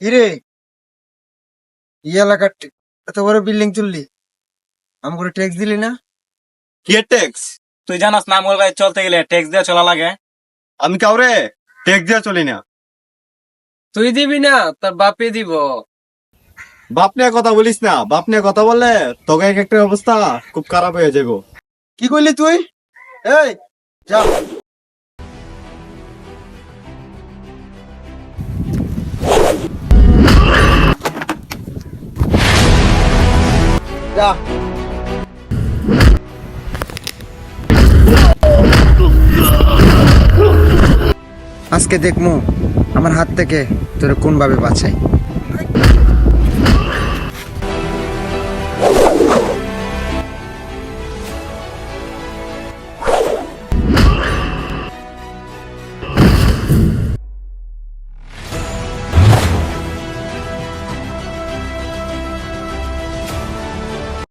কিরে, এই এলাকার এত বড় বিল্ডিং তুললি, আমাকে ট্যাক্স দিলি না? কি ট্যাক্স? তুই জানাস না মোর গাড়ি চলতে গেলে ট্যাক্স দিয়ে চলা লাগে। আমি কাউরে ট্যাক্স দিয়ে চলি না। তুই দিবি না, তোর বাপে দিব। বাপ নিয়ে কথা বলিস না, বাপ নিয়ে কথা বললে তোকে এক একটা অবস্থা খুব খারাপ হয়ে যাবো। কি করলি তুই? এই যা, যা। আজকে দেখমু আমার হাত থেকে তোরে কোন ভাবে বাঁচাই।